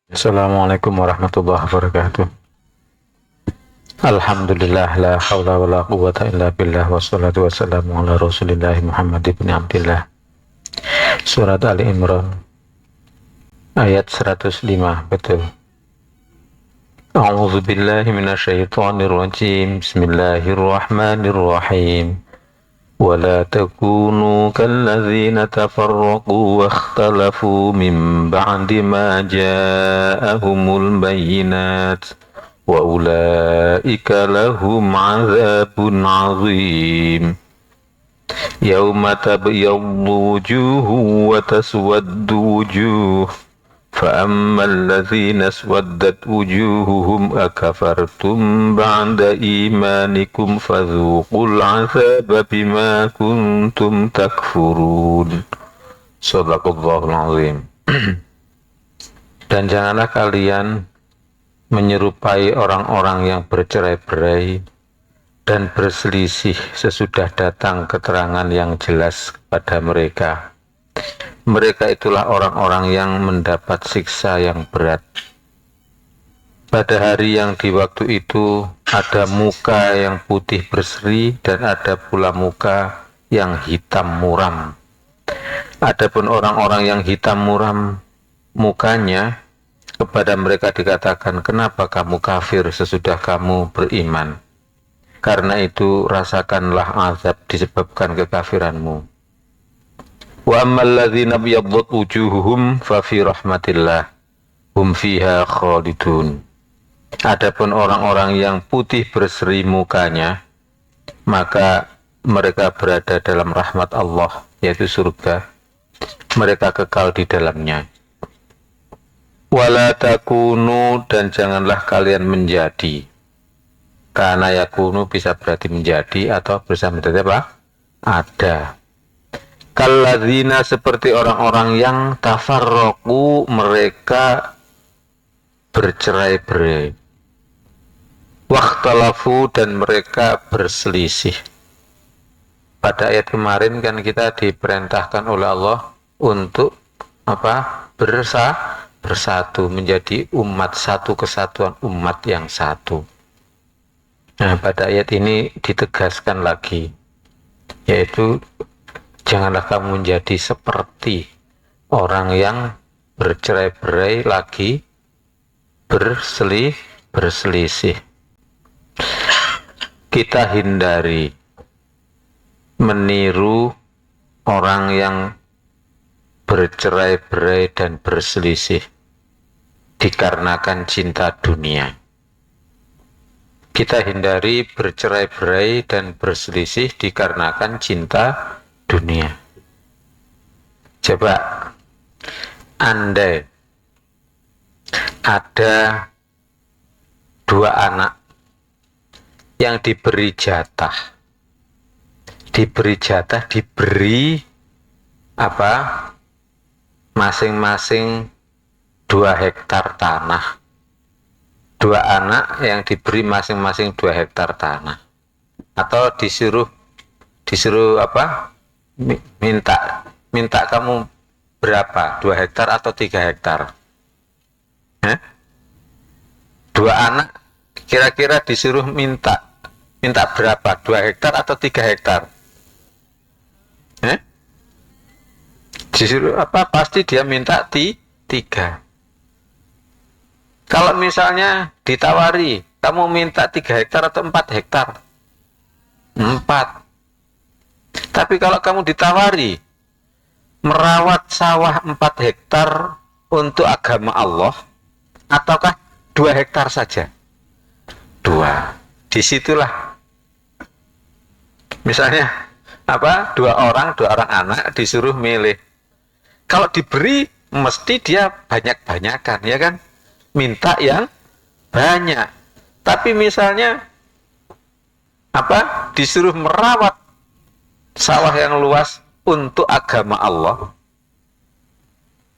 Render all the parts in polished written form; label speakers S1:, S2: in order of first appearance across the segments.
S1: Assalamualaikum warahmatullahi wabarakatuh. Alhamdulillah la haula wa la quwwata illa billah wassalatu wassalamu ala rasulillahi Muhammad ibn Abdillah. Surat Ali Imran ayat 105, betul. A'udzu billahi minasyaitonir rajim. Bismillahirrahmanirrahim. ولا تكونوا كالذين تفرقوا واختلفوا من بعد ما جاءهم البينات وأولئك لهم عذاب عظيم يوم تبيض وجوه وتسود وجوه فأما الذين اسودت وجوههم أكفرتم بعد إيمانكم فذوقوا العذاب بما كنتم تكفرون. Shadaqallahul azim. Dan janganlah kalian menyerupai orang-orang yang bercerai-berai dan berselisih sesudah datang keterangan yang jelas kepada mereka. Mereka itulah orang-orang yang mendapat siksa yang berat. Pada hari yang di waktu itu ada muka yang putih berseri dan ada pula muka yang hitam muram. Adapun orang-orang yang hitam muram mukanya, kepada mereka dikatakan, kenapa kamu kafir sesudah kamu beriman? Karena itu rasakanlah azab disebabkan kekafiranmu. Wa ammal ladzina biyaddat wujuhuhum fa fi rahmatillah hum fiha khalidun. Adapun orang-orang yang putih berseri mukanya, maka mereka berada dalam rahmat Allah, yaitu surga. Mereka kekal di dalamnya. Wala takunu, dan janganlah kalian menjadi. Karena yakunu bisa berarti menjadi atau bisa menjadi apa? Ada. Kalladzina, seperti orang-orang yang tafarraqu, mereka bercerai-berai. Wakhtalafu, dan mereka berselisih. Pada ayat kemarin kan kita diperintahkan oleh Allah untuk apa? Bersatu, menjadi umat satu, kesatuan umat yang satu. Nah, pada ayat ini ditegaskan lagi, yaitu janganlah kamu menjadi seperti orang yang bercerai-berai lagi berselisih. Kita hindari meniru orang yang bercerai-berai dan berselisih dikarenakan cinta dunia. Kita hindari bercerai-berai dan berselisih dikarenakan cinta dunia. Coba, andai ada dua anak yang diberi apa? Masing-masing 2 hektar tanah. Dua anak yang diberi masing-masing 2 hektar tanah. Atau disuruh apa? Minta kamu berapa? 2 hektar atau 3 hektar? Dua anak kira-kira disuruh minta berapa? 2 hektar atau 3 hektar? Disuruh apa? Pasti dia minta 3. Kalau misalnya ditawari, kamu minta 3 hektar atau 4 hektar? 4. Tapi kalau kamu ditawari merawat sawah 4 hektar untuk agama Allah, ataukah 2 hektar saja? 2. Disitulah misalnya apa? Dua orang anak disuruh milih. Kalau diberi mesti dia banyak-banyakan, ya kan? Minta yang banyak. Tapi misalnya apa? Disuruh merawat sawah yang luas untuk agama Allah,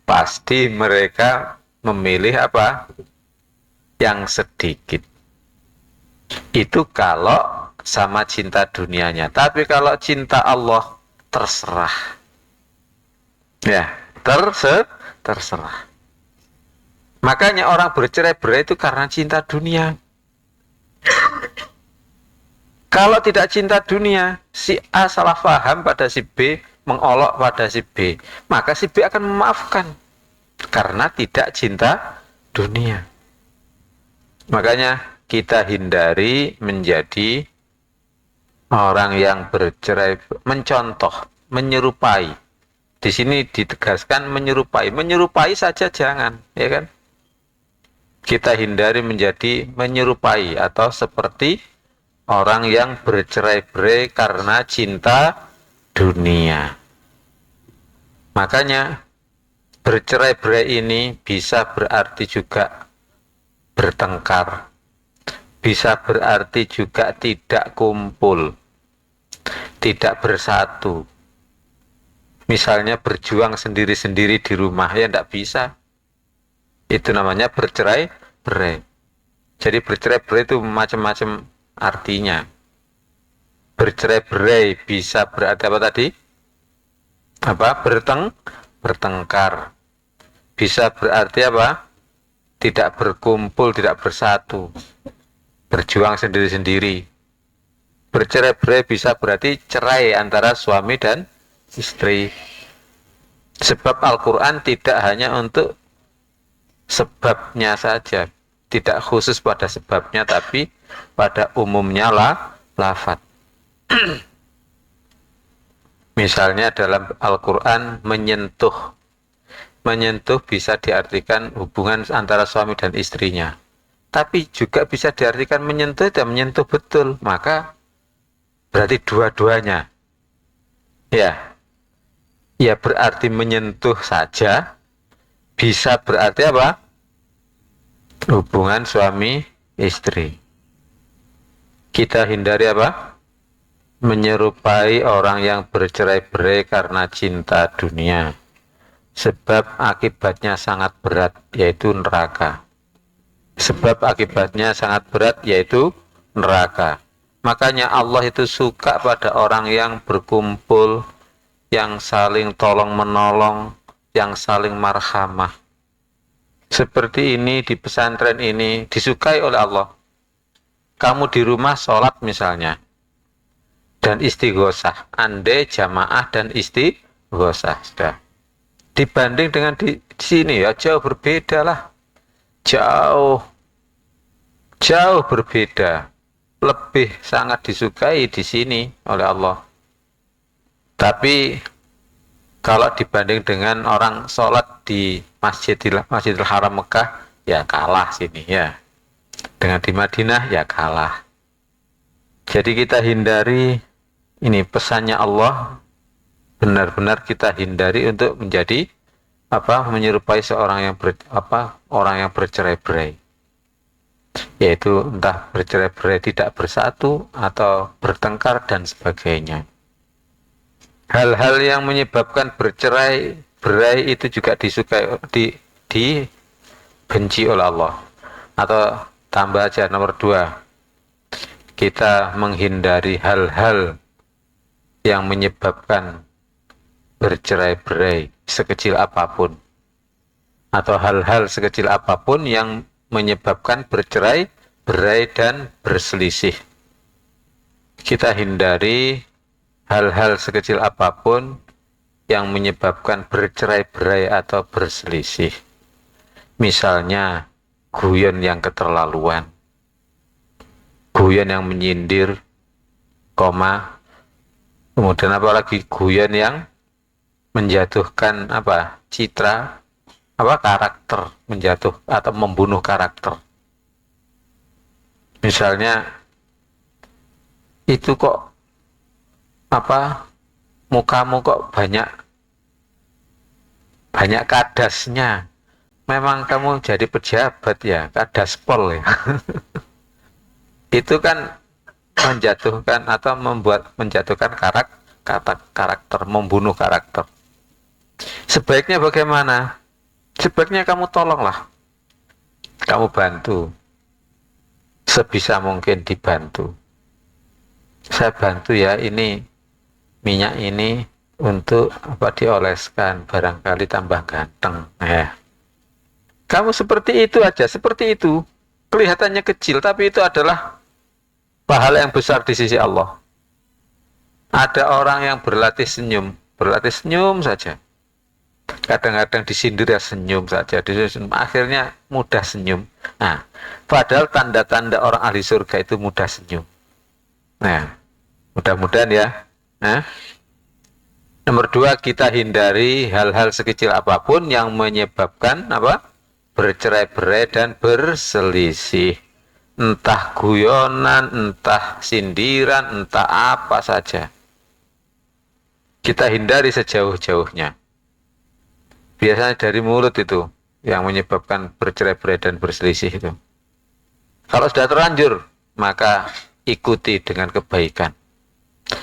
S1: pasti mereka memilih apa? Yang sedikit. Itu kalau sama cinta dunianya. Tapi kalau cinta Allah, terserah. Ya, terserah. Makanya orang bercerai-berai itu karena cinta dunia. Kalau tidak cinta dunia, si A salah paham pada si B, mengolok pada si B, maka si B akan memaafkan karena tidak cinta dunia. Makanya kita hindari menjadi orang yang bercerai, mencontoh, menyerupai. Di sini ditegaskan menyerupai, menyerupai saja jangan, ya kan? Kita hindari menjadi menyerupai atau seperti orang yang bercerai-berai karena cinta dunia. Makanya bercerai-berai ini bisa berarti juga bertengkar, bisa berarti juga tidak kumpul, tidak bersatu. Misalnya berjuang sendiri-sendiri di rumah, ya tidak bisa. Itu namanya bercerai-berai. Jadi bercerai-berai itu macam-macam artinya. Bercerai-berai bisa berarti apa tadi? Bertengkar. Bisa berarti apa? Tidak berkumpul, tidak bersatu. Berjuang sendiri-sendiri. Bercerai-berai bisa berarti cerai antara suami dan istri. Sebab Al-Quran tidak hanya untuk sebabnya saja, tidak khusus pada sebabnya, tapi pada umumnya lafaz. Misalnya dalam Al-Quran menyentuh bisa diartikan hubungan antara suami dan istrinya, tapi juga bisa diartikan menyentuh dan menyentuh betul, maka berarti dua-duanya. Ya berarti menyentuh saja, bisa berarti apa? Hubungan suami istri. Kita hindari apa? Menyerupai orang yang bercerai-berai karena cinta dunia. Sebab akibatnya sangat berat, yaitu neraka. Sebab akibatnya sangat berat, yaitu neraka. Makanya Allah itu suka pada orang yang berkumpul, yang saling tolong-menolong, yang saling marhamah. Seperti ini di pesantren ini disukai oleh Allah. Kamu di rumah sholat misalnya, dan istighosah, andai jamaah dan istighosah, sudah. Dibanding dengan di sini ya jauh berbeda lah, jauh berbeda, lebih sangat disukai di sini oleh Allah. Tapi kalau dibanding dengan orang sholat di Masjidil Haram Mekah, ya kalah sini ya. Dengan di Madinah, ya kalah. Jadi kita hindari, ini pesannya Allah, benar-benar kita hindari untuk menjadi menyerupai seorang yang orang yang bercerai-berai. Yaitu entah bercerai-berai tidak bersatu atau bertengkar dan sebagainya. Hal-hal yang menyebabkan bercerai-berai itu juga disukai, dibenci oleh Allah. Atau tambah aja nomor 2, kita menghindari hal-hal yang menyebabkan bercerai-berai sekecil apapun, atau hal-hal sekecil apapun yang menyebabkan bercerai-berai dan berselisih. Kita hindari hal-hal sekecil apapun yang menyebabkan bercerai-berai atau berselisih. Misalnya guyon yang keterlaluan, guyon yang menyindir, kemudian apalagi guyon yang menjatuhkan citra, karakter, menjatuh atau membunuh karakter. Misalnya itu kok mukamu kok banyak kadasnya, memang kamu jadi pejabat ya, kadaspol ya. Itu kan menjatuhkan atau menjatuhkan karakter, membunuh karakter. Sebaiknya bagaimana? Sebaiknya kamu tolonglah, kamu bantu, sebisa mungkin dibantu. Saya bantu ya, ini minyak ini untuk dioleskan, barangkali tambah ganteng ya. Kamu seperti itu aja, seperti itu. Kelihatannya kecil, tapi itu adalah pahala yang besar di sisi Allah. Ada orang yang berlatih senyum saja. Kadang-kadang disindir ya senyum saja, akhirnya mudah senyum. Nah, padahal tanda-tanda orang ahli surga itu mudah senyum. Nah, mudah-mudahan ya. Nah, nomor 2, kita hindari hal-hal sekecil apapun yang menyebabkan apa? Bercerai-berai dan berselisih. Entah guyonan, entah sindiran, entah apa saja. Kita hindari sejauh-jauhnya. Biasanya dari mulut itu yang menyebabkan bercerai-berai dan berselisih itu. Kalau sudah terlanjur, maka ikuti dengan kebaikan.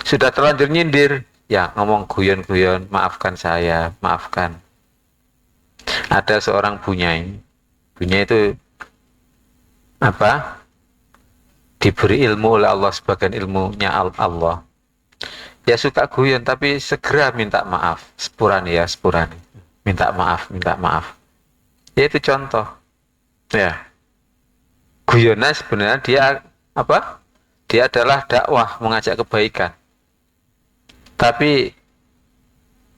S1: Sudah terlanjur nyindir, ya ngomong guyon-guyon, maafkan saya, maafkan. Ada seorang bunyai itu apa? Diberi ilmu oleh Allah, sebagian ilmunya Allah. Ya suka guyon, tapi segera minta maaf. Sepurani. Minta maaf. Ya itu contoh. Ya. Guyonan sebenarnya dia apa? Dia adalah dakwah, mengajak kebaikan. Tapi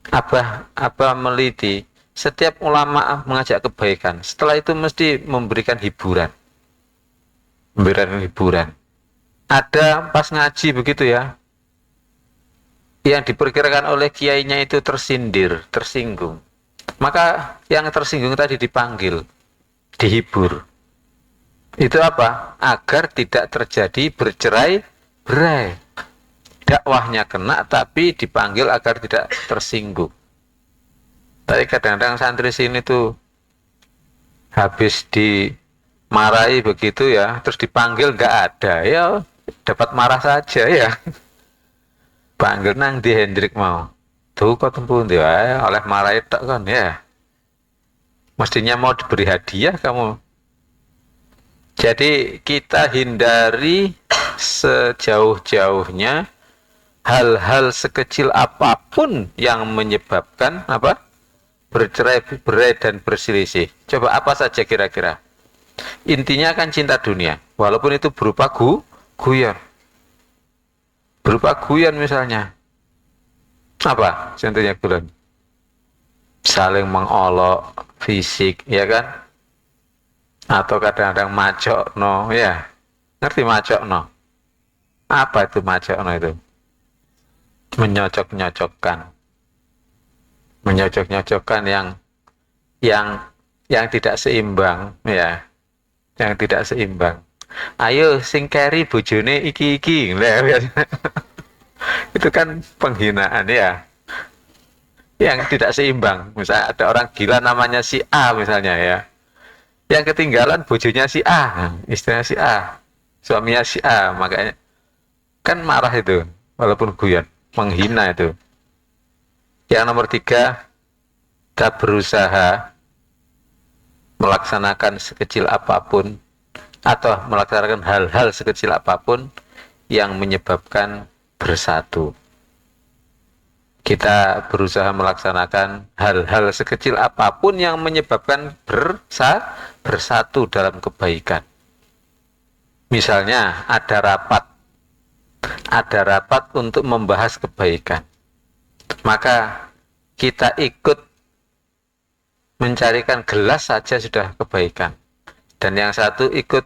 S1: Abah meliti, setiap ulama mengajak kebaikan, setelah itu mesti memberikan hiburan. Ada pas ngaji begitu ya, yang diperkirakan oleh kiainya itu tersindir, tersinggung. Maka yang tersinggung tadi dipanggil, dihibur. Itu apa? Agar tidak terjadi bercerai-berai. Dakwahnya kena, tapi dipanggil agar tidak tersinggung. Tapi kadang-kadang santri sini tuh habis dimarahi begitu ya, terus dipanggil nggak ada, ya dapat marah saja ya. Panggil nang di Hendrik mau. Tuh kok tempun dia oleh marah itu kan ya. Mestinya mau diberi hadiah kamu. Jadi kita hindari sejauh-jauhnya hal-hal sekecil apapun yang menyebabkan apa? Bercerai-berai dan berselisih. Coba apa saja kira-kira? Intinya kan cinta dunia, walaupun itu berupa guyon. Berupa guyon misalnya. Apa contohnya guyon? Saling mengolok fisik, ya kan? Atau kadang-kadang macok no, ya. Ngerti macok no? Apa itu macok no itu? Menyocok-nyocokkan yang tidak seimbang, ya. Yang tidak seimbang. Ayo sing keri bojone iki itu kan penghinaan ya, yang tidak seimbang. Misalnya ada orang gila namanya si A misalnya ya, yang ketinggalan bojonya si A, istrinya si A, suaminya si A, makanya kan marah itu walaupun guyon, menghina itu. Yang nomor 3, kita berusaha melaksanakan sekecil apapun atau melaksanakan hal-hal sekecil apapun yang menyebabkan bersatu. Kita berusaha melaksanakan hal-hal sekecil apapun yang menyebabkan bersatu dalam kebaikan. Misalnya ada rapat untuk membahas kebaikan. Maka kita ikut mencarikan gelas saja sudah kebaikan. Dan yang satu ikut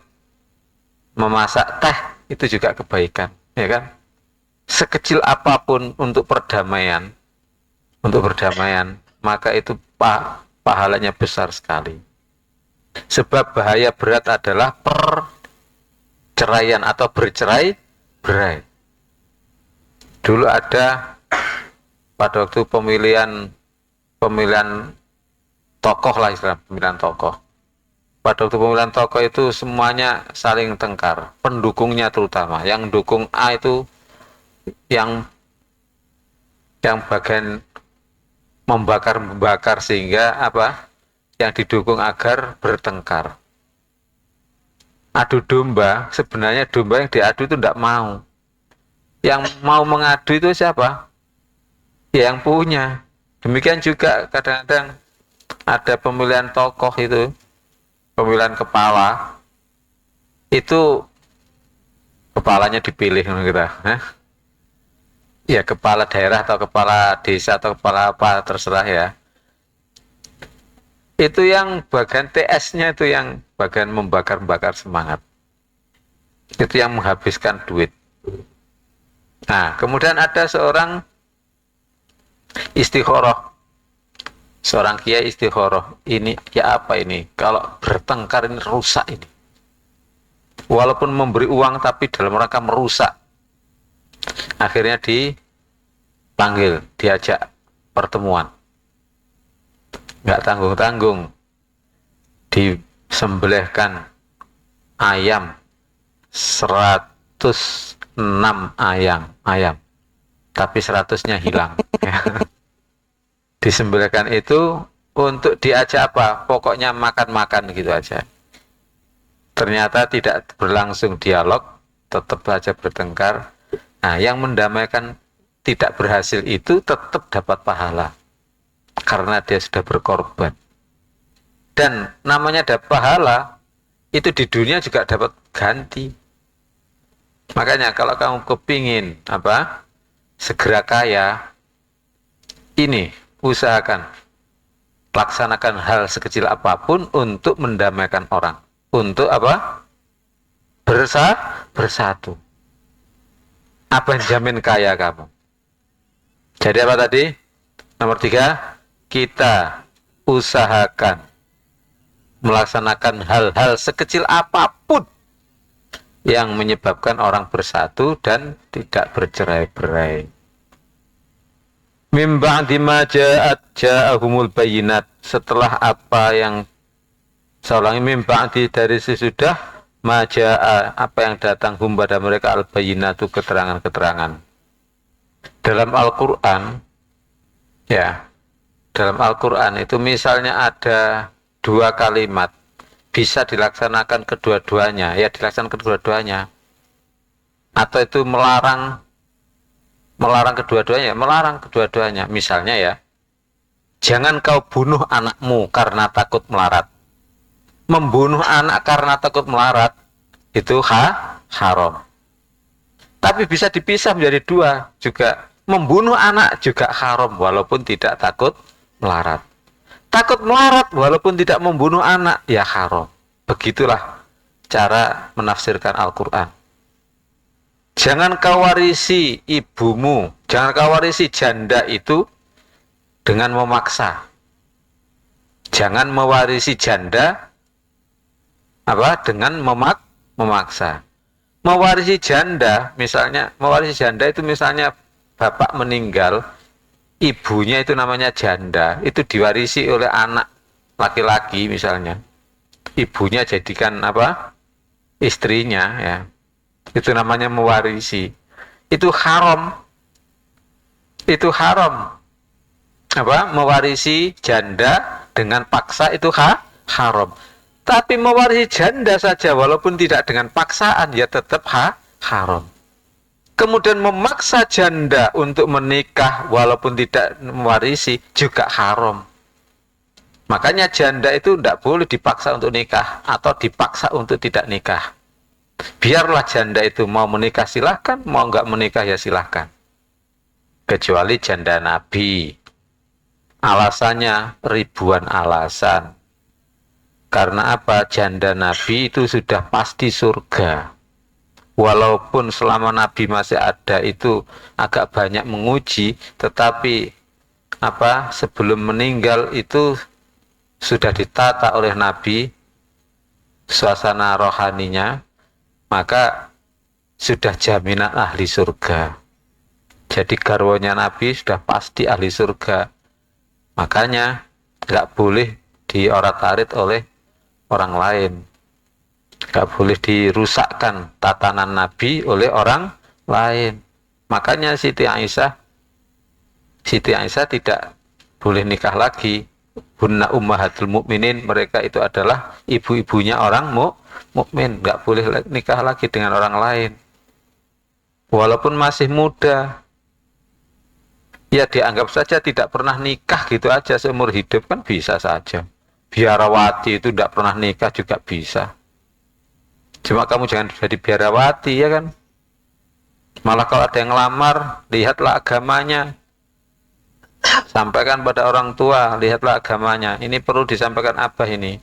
S1: memasak teh, itu juga kebaikan, ya kan? Sekecil apapun untuk perdamaian, maka itu pahalanya besar sekali. Sebab bahaya berat adalah perceraian atau bercerai-berai. Dulu ada pada waktu pemilihan tokoh lah, istilah pemilihan tokoh. Pada waktu pemilihan tokoh itu semuanya saling tengkar, pendukungnya terutama. Yang dukung A itu yang bagian membakar sehingga apa? Yang didukung agar bertengkar. Adu domba, sebenarnya domba yang diadu itu tidak mau. Yang mau mengadu itu siapa? Ya, yang punya. Demikian juga kadang-kadang ada pemilihan tokoh itu, pemilihan kepala itu kepalanya dipilih kita, ya kepala daerah atau kepala desa atau kepala apa terserah ya. Itu yang bagian TS-nya itu yang bagian membakar-bakar semangat. Itu yang menghabiskan duit. Nah, kemudian ada seorang istikharah. Seorang kiai istikharah. Ini ya apa ini? Kalau bertengkar ini rusak ini. Walaupun memberi uang tapi dalam rangka merusak. Akhirnya dipanggil, diajak pertemuan. Nggak tanggung-tanggung, disembelihkan ayam 106 ayam, tapi 100-nya hilang. Disembelihkan itu untuk diajak apa? Pokoknya makan-makan gitu aja. Ternyata tidak berlangsung dialog, tetap saja bertengkar. Nah, yang mendamaikan tidak berhasil itu tetap dapat pahala. Karena dia sudah berkorban. Dan namanya dapat pahala, itu di dunia juga dapat ganti. Makanya kalau kamu kepingin segera kaya, ini usahakan laksanakan hal sekecil apapun untuk mendamaikan orang. Untuk bersatu. Apa yang jamin kaya kamu? Jadi apa tadi? Nomor 3, kita usahakan melaksanakan hal-hal sekecil apapun yang menyebabkan orang bersatu dan tidak bercerai-berai. Mim ba'di ma ja'ahumul bayyinat, setelah apa yang saya ulangi, mim ba'di dari sesudah ma ja'a, apa yang datang hum pada mereka al bayyinatu, keterangan-keterangan. Dalam Al-Qur'an ya, dalam Al-Quran itu misalnya ada 2 kalimat, bisa dilaksanakan kedua-duanya, ya dilaksanakan kedua-duanya. Atau itu melarang kedua-duanya, misalnya ya, jangan kau bunuh anakmu karena takut melarat. Membunuh anak karena takut melarat, itu haram. Tapi bisa dipisah menjadi 2 juga. Membunuh anak juga haram walaupun tidak takut melarat. Takut melarat walaupun tidak membunuh anak, ya haram. Begitulah cara menafsirkan Al-Quran. Jangan kau warisi ibumu, jangan kau warisi janda itu dengan memaksa. Jangan mewarisi janda dengan memaksa. Mewarisi janda itu misalnya bapak meninggal, ibunya itu namanya janda, itu diwarisi oleh anak laki-laki misalnya. Ibunya jadikan istrinya ya. Itu namanya mewarisi. Itu haram. Mewarisi janda dengan paksa itu haram. Tapi mewarisi janda saja walaupun tidak dengan paksaan ya tetap haram. Kemudian memaksa janda untuk menikah walaupun tidak mewarisi juga haram. Makanya janda itu tidak boleh dipaksa untuk nikah atau dipaksa untuk tidak nikah. Biarlah janda itu mau menikah silahkan, mau nggak menikah ya silahkan. Kecuali janda Nabi. Alasannya ribuan alasan. Karena apa? Janda Nabi itu sudah pasti surga. Walaupun selama Nabi masih ada itu agak banyak menguji, tetapi sebelum meninggal itu sudah ditata oleh Nabi suasana rohaninya, maka sudah jaminan ahli surga. Jadi garwonya Nabi sudah pasti ahli surga. Makanya nggak boleh diorat-arit oleh orang lain. Gak boleh dirusakkan tatanan Nabi oleh orang lain. Makanya Siti Aisyah tidak boleh nikah lagi. Hunna ummahatul mukminin, mereka itu adalah ibu-ibunya orang mukmin. Gak boleh nikah lagi dengan orang lain. Walaupun masih muda, ya dianggap saja tidak pernah nikah gitu aja seumur hidup kan bisa saja. biarawati itu tidak pernah nikah juga bisa. Cuma kamu jangan jadi biarawati, ya kan? Malah kalau ada yang ngelamar, lihatlah agamanya. Sampaikan pada orang tua, lihatlah agamanya. Ini perlu disampaikan Abah ini.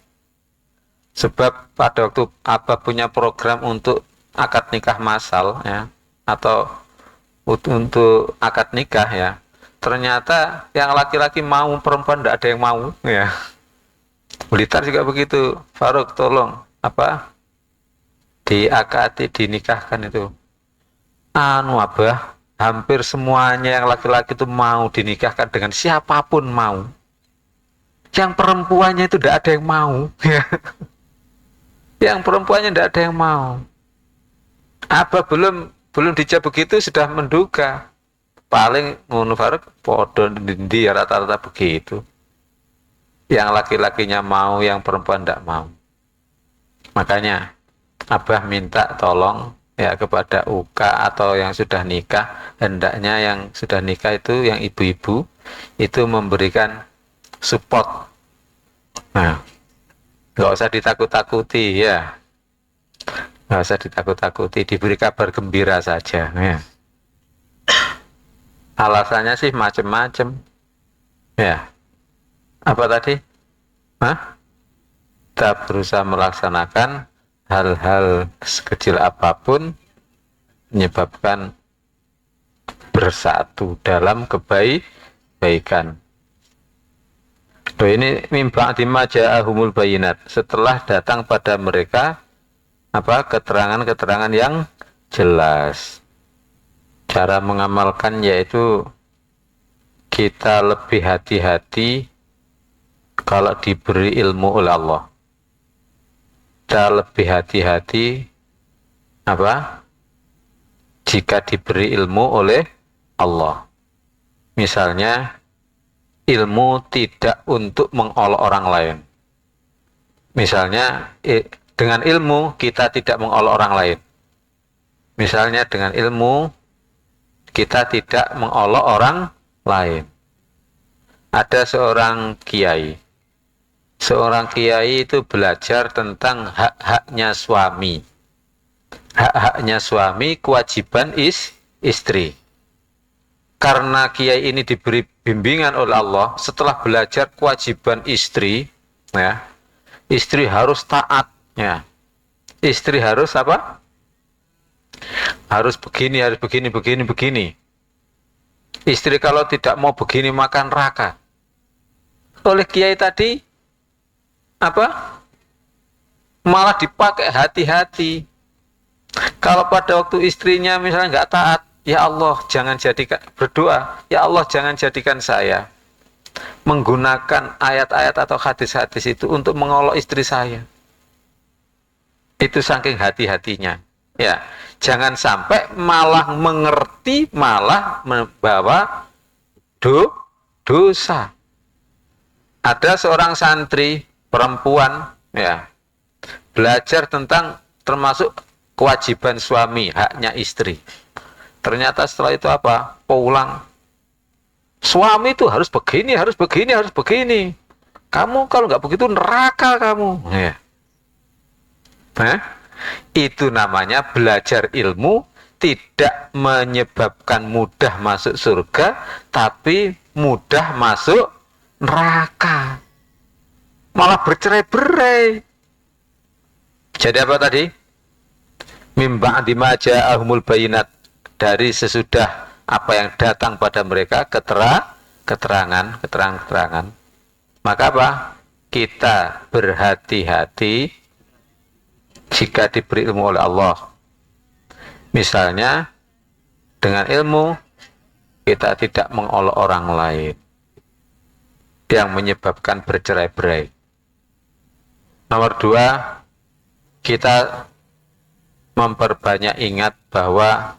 S1: Sebab pada waktu Abah punya program untuk akad nikah massal, ya, atau untuk akad nikah, ya, ternyata yang laki-laki mau, perempuan tidak ada yang mau, ya. Blitar juga begitu. Faruk, tolong diakati, dinikahkan itu. Abah, hampir semuanya yang laki-laki itu mau dinikahkan dengan siapapun mau. Yang perempuannya itu tidak ada yang mau. Yang perempuannya tidak ada yang mau. Abah belum dijawab begitu sudah menduga. Paling ngono Faruk podo di rata-rata begitu. Yang laki-lakinya mau, yang perempuan tidak mau. Makanya Abah minta tolong ya kepada Uka atau yang sudah nikah, hendaknya yang sudah nikah itu, yang ibu-ibu itu memberikan support. Nah, nggak usah ditakut-takuti, ya, nggak usah ditakut-takuti, diberi kabar gembira saja, ya. Alasannya sih macam-macam, ya. Apa tadi? Kita berusaha melaksanakan hal-hal sekecil apapun menyebabkan bersatu dalam kebaikan. Ini mimba dimaja'ahumul bayinat, setelah datang pada mereka keterangan-keterangan yang jelas. Cara mengamalkan yaitu kita lebih hati-hati kalau diberi ilmu oleh Allah. Kita lebih hati-hati jika diberi ilmu oleh Allah. Misalnya ilmu tidak untuk mengolok orang lain. Misalnya dengan ilmu kita tidak mengolok orang lain. Misalnya dengan ilmu kita tidak mengolok orang lain. Ada seorang kiai. Seorang kiai itu belajar tentang hak-haknya suami. Hak-haknya suami, kewajiban istri. Karena kiai ini diberi bimbingan oleh Allah, setelah belajar kewajiban istri, ya, istri harus taat, ya. Istri harus harus begini, harus begini. Istri kalau tidak mau begini makan neraka. Oleh kiai tadi malah dipakai hati-hati. Kalau pada waktu istrinya misalnya nggak taat, ya Allah jangan jadikan, berdoa, ya Allah jangan jadikan saya menggunakan ayat-ayat atau hadis-hadis itu untuk mengolok istri saya. Itu saking hati-hatinya, ya. Jangan sampai malah mengerti, malah membawa dosa. Ada seorang santri perempuan, ya, belajar tentang termasuk kewajiban suami, haknya istri. Ternyata setelah itu pulang. Suami itu harus begini, harus begini, harus begini. Kamu kalau nggak begitu neraka kamu. Ya. Itu namanya belajar ilmu tidak menyebabkan mudah masuk surga, tapi mudah masuk neraka. Malah bercerai-berai. Jadi apa tadi? Mimba dimaja'ahumul bayinat, dari sesudah apa yang datang pada mereka keterangan. Maka kita berhati-hati jika diberi ilmu oleh Allah. Misalnya dengan ilmu kita tidak mengolok orang lain yang menyebabkan bercerai-berai. Nomor 2, kita memperbanyak ingat bahwa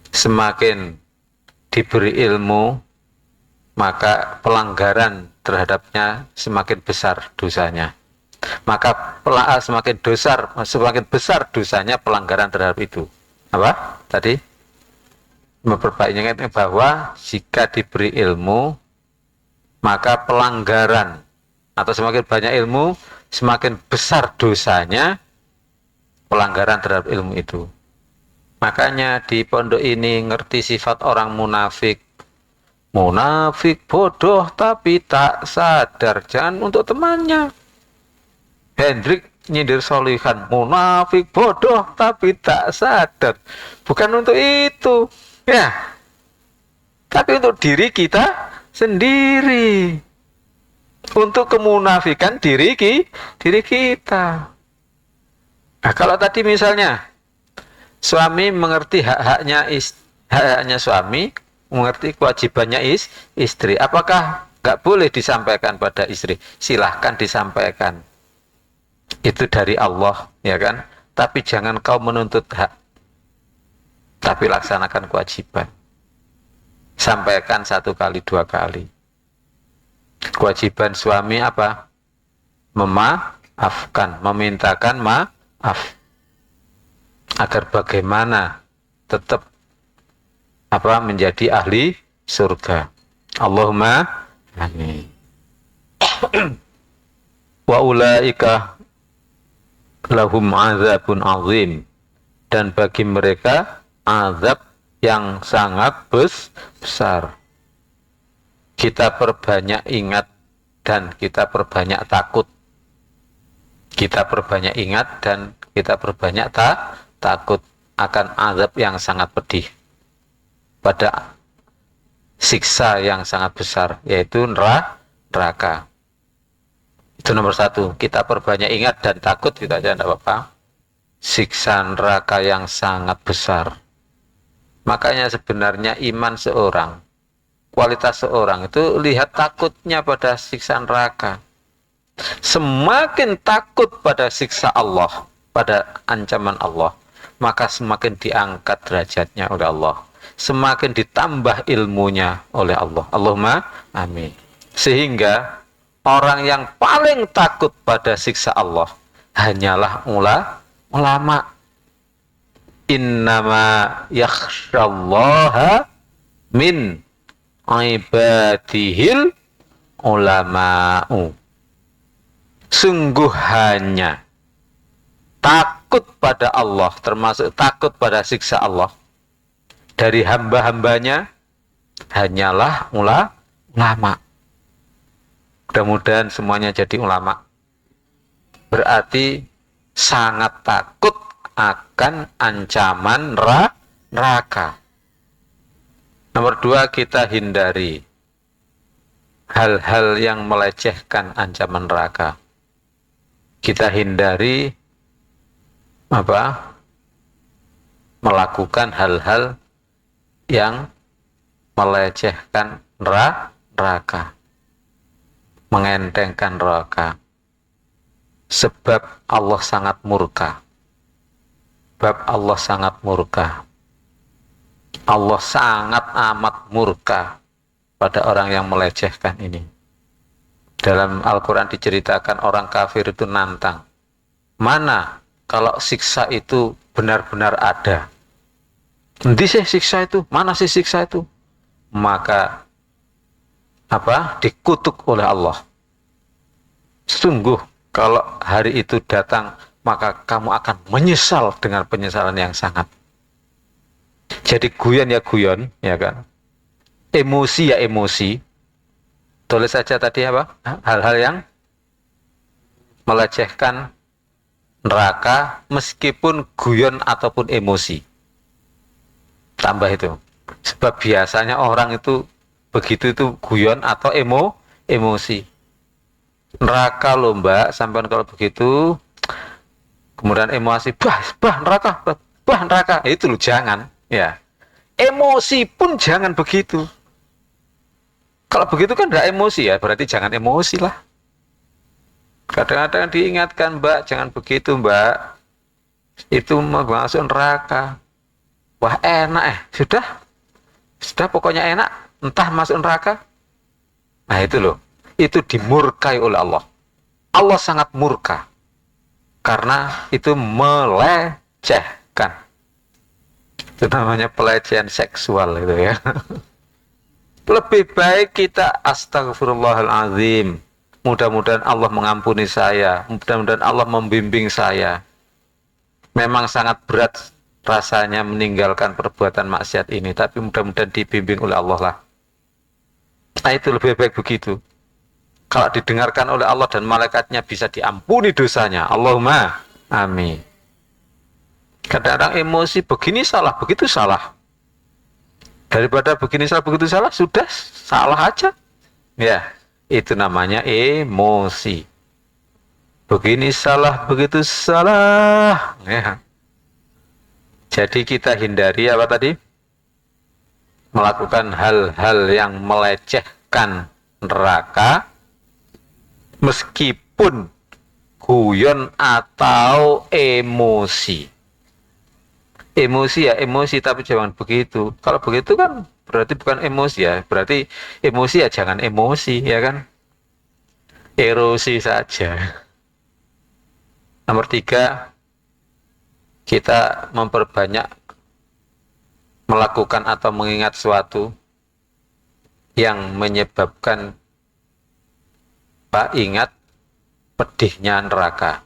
S1: semakin diberi ilmu, maka pelanggaran terhadapnya semakin besar dosanya. Maka semakin besar dosanya pelanggaran terhadap itu. Tadi memperbanyak ingat bahwa jika diberi ilmu, maka pelanggaran atau semakin banyak ilmu, semakin besar dosanya pelanggaran terhadap ilmu itu. Makanya di pondok ini ngerti sifat orang munafik. Munafik bodoh tapi tak sadar, jangan untuk temannya. Hendrik nyindir Solihan, munafik bodoh tapi tak sadar, bukan untuk itu ya, tapi untuk diri kita sendiri, untuk kemunafikan diri kita. Nah, kalau tadi misalnya suami mengerti hak-haknya suami, mengerti kewajibannya istri, apakah nggak boleh disampaikan pada istri? Silahkan disampaikan, itu dari Allah, ya kan? Tapi jangan kau menuntut hak, tapi laksanakan kewajiban. Sampaikan 1 kali 2 kali. Kewajiban suami apa? Memaafkan, memintakan maaf, agar bagaimana tetap menjadi ahli surga. Allahumma amin. Wa ulaika lahum azabun azim, dan bagi mereka azab yang sangat besar. Kita perbanyak ingat dan kita perbanyak takut. Kita perbanyak ingat dan kita perbanyak takut akan azab yang sangat pedih, pada siksa yang sangat besar, yaitu neraka. Itu nomor 1. Kita perbanyak ingat dan takut, gitu aja, tidak apa-apa. Siksa neraka yang sangat besar. Makanya sebenarnya iman seorang, kualitas seorang itu lihat takutnya pada siksa neraka. Semakin takut pada siksa Allah, pada ancaman Allah, maka semakin diangkat derajatnya oleh Allah, semakin ditambah ilmunya oleh Allah. Allahumma amin. Sehingga orang yang paling takut pada siksa Allah hanyalah ulama. Innama yakhsyallaha min ibadihil ulama'u. Sungguh hanya takut pada Allah, termasuk takut pada siksa Allah, dari hamba-hambanya hanyalah ulama. Mudah-mudahan semuanya jadi ulama. Berarti sangat takut akan ancaman neraka. Nomor 2, kita hindari hal-hal yang melecehkan ancaman neraka. Kita hindari melakukan hal-hal yang melecehkan neraka, mengentengkan neraka. Sebab Allah sangat murka. Allah sangat murka. Allah sangat amat murka pada orang yang melecehkan ini. Dalam Al-Quran diceritakan orang kafir itu nantang, mana kalau siksa itu benar-benar ada? Endi sih siksa itu? Mana sih siksa itu? Maka dikutuk oleh Allah. Sungguh kalau hari itu datang, maka kamu akan menyesal dengan penyesalan yang sangat. Jadi guyon ya guyon, ya kan? Emosi ya emosi. Tulis saja tadi hal-hal yang melecehkan neraka, meskipun guyon ataupun emosi. Tambah itu. Sebab biasanya orang itu begitu itu guyon atau emosi. Neraka loh mbak, sampai kalau begitu kemudian emosi, bah neraka, itu loh, jangan ya. Emosi pun jangan begitu. Kalau begitu kan tidak emosi ya, berarti jangan emosi lah. Kadang-kadang diingatkan, mbak, jangan begitu mbak, itu masuk neraka. Wah enak sudah pokoknya enak, entah masuk neraka. Nah itu loh, itu dimurkai oleh Allah. Allah sangat murka karena itu melecehkan. Itu namanya pelecehan seksual itu ya. Lebih baik kita astagfirullahalazim, Mudah-mudahan Allah mengampuni saya, mudah-mudahan Allah membimbing saya. Memang sangat berat rasanya meninggalkan perbuatan maksiat ini, tapi mudah-mudahan dibimbing oleh Allah lah. Nah, itu lebih baik begitu. Kalau didengarkan oleh Allah dan malaikatnya bisa diampuni dosanya. Allahumma amin. Kadang-kadang emosi begini salah, begitu salah. Daripada begini salah, begitu salah, sudah salah aja. Ya, itu namanya emosi. Begini salah, begitu salah. Ya. Jadi kita hindari apa tadi? Melakukan hal-hal yang melecehkan neraka, meskipun guyon atau emosi. Emosi ya emosi, tapi jangan begitu. Kalau begitu kan berarti bukan emosi ya, berarti emosi ya jangan emosi, ya kan? Erosi saja. Nomor 3, kita memperbanyak melakukan atau mengingat suatu yang menyebabkan ingat pedihnya neraka,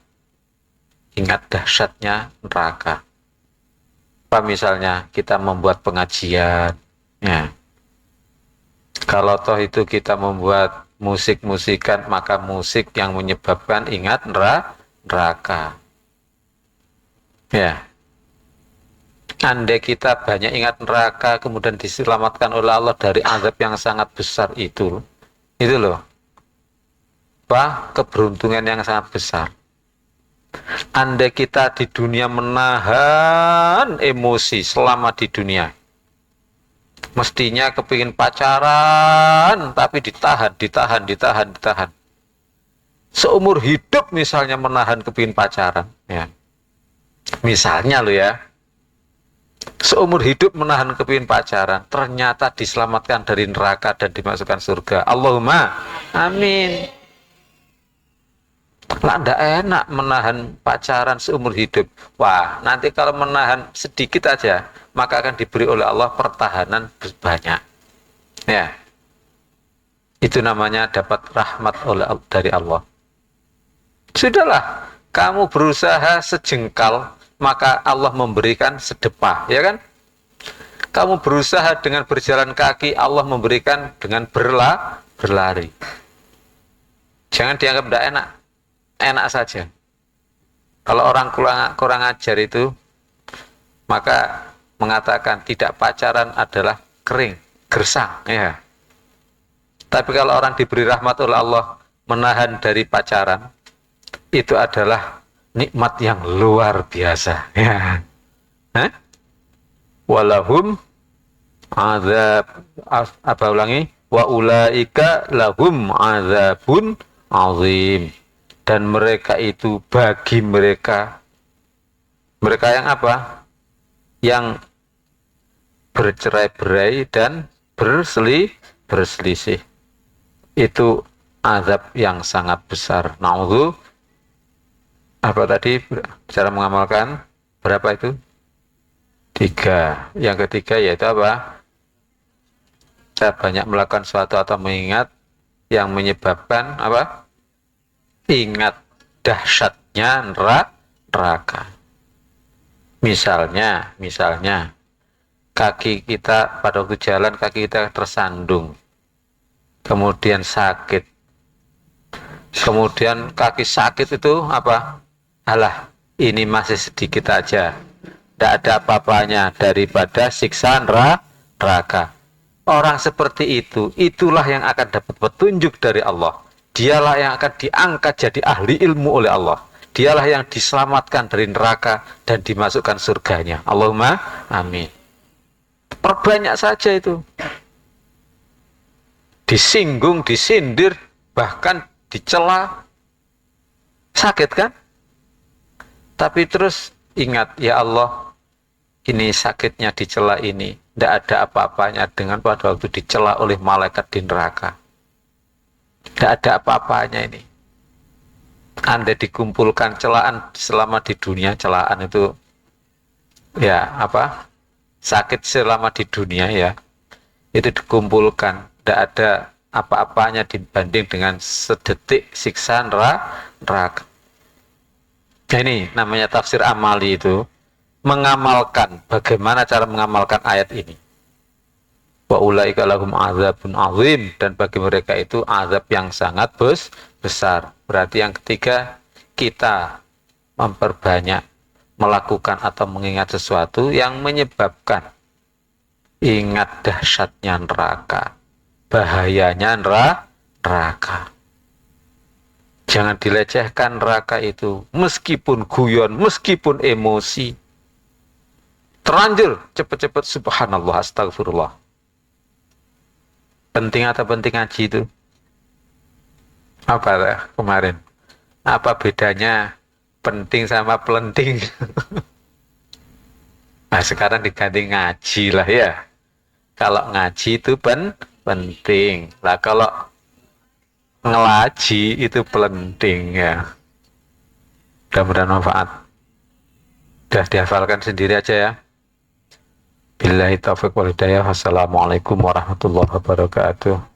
S1: ingat dahsyatnya neraka. Misalnya kita membuat pengajian, ya. Kalau toh itu kita membuat musik-musikan, maka musik yang menyebabkan ingat neraka. Ya. Andai kita banyak ingat neraka, kemudian diselamatkan oleh Allah dari azab yang sangat besar itu loh. Keberuntungan yang sangat besar. Andai kita di dunia menahan emosi selama di dunia, mestinya kepingin pacaran tapi ditahan. Seumur hidup misalnya menahan kepingin pacaran, ya. Misalnya lo ya, seumur hidup menahan kepingin pacaran, ternyata diselamatkan dari neraka dan dimasukkan surga. Allahumma amin. Lah, ndak enak menahan pacaran seumur hidup. Wah, nanti kalau menahan sedikit aja, maka akan diberi oleh Allah pertahanan banyak. Ya, itu namanya dapat rahmat dari Allah. Sudahlah, kamu berusaha sejengkal, maka Allah memberikan sedepah, ya kan? Kamu berusaha dengan berjalan kaki, Allah memberikan dengan berlari. Jangan dianggap tidak enak. Enak saja. Kalau orang kurang ajar itu, maka mengatakan tidak pacaran adalah kering, gersang, ya. Tapi kalau orang diberi rahmat oleh Allah menahan dari pacaran, itu adalah nikmat yang luar biasa, ya. Walahum azab, apa ulangi? Wa ulaika lahum azabun azim. Dan mereka itu bagi mereka yang apa? Yang bercerai-berai dan berselisih. Itu azab yang sangat besar. Naudzu, apa tadi cara mengamalkan? Berapa itu? 3. Yang ketiga yaitu apa? Kita banyak melakukan suatu atau mengingat yang menyebabkan apa? Ingat dahsyatnya neraka. Misalnya kaki kita pada waktu jalan, kaki kita tersandung, kemudian sakit, kemudian kaki sakit itu apa? Alah, ini masih sedikit aja, tidak ada apa-apanya daripada siksa neraka. Orang seperti itu, itulah yang akan dapat petunjuk dari Allah. Dialah yang akan diangkat jadi ahli ilmu oleh Allah. Dialah yang diselamatkan dari neraka dan dimasukkan surganya. Allahumma amin. Perbanyak saja itu. Disinggung, disindir, bahkan dicela. Sakit kan? Tapi terus ingat, ya Allah, ini sakitnya dicela ini. Tidak ada apa-apanya dengan pada waktu dicela oleh malaikat di neraka. Tidak ada apa-apanya ini. Anda dikumpulkan celaan selama di dunia, celaan itu ya apa? Sakit selama di dunia ya. Itu dikumpulkan, tidak ada apa-apanya dibanding dengan sedetik siksa neraka. Nah, ini namanya tafsir amali itu, mengamalkan, bagaimana cara mengamalkan ayat ini. Wa ulaika lahum azabun azim, dan bagi mereka itu azab yang sangat besar. Berarti yang ketiga, kita memperbanyak melakukan atau mengingat sesuatu yang menyebabkan ingat dahsyatnya neraka, bahayanya neraka. Jangan dilecehkan neraka itu, meskipun guyon, meskipun emosi. Terlanjur cepat-cepat subhanallah, astagfirullah. Penting atau penting ngaji itu? Apa kemarin? Apa bedanya penting sama pelenting? Nah, sekarang diganti ngaji lah ya. Kalau ngaji itu penting. Lah kalau ngelaji itu pelenting ya. Mudah-mudahan manfaat. Sudah dihafalkan sendiri aja ya. Billahi taufiq wal hidayah. Wassalamualaikum warahmatullahi wabarakatuh.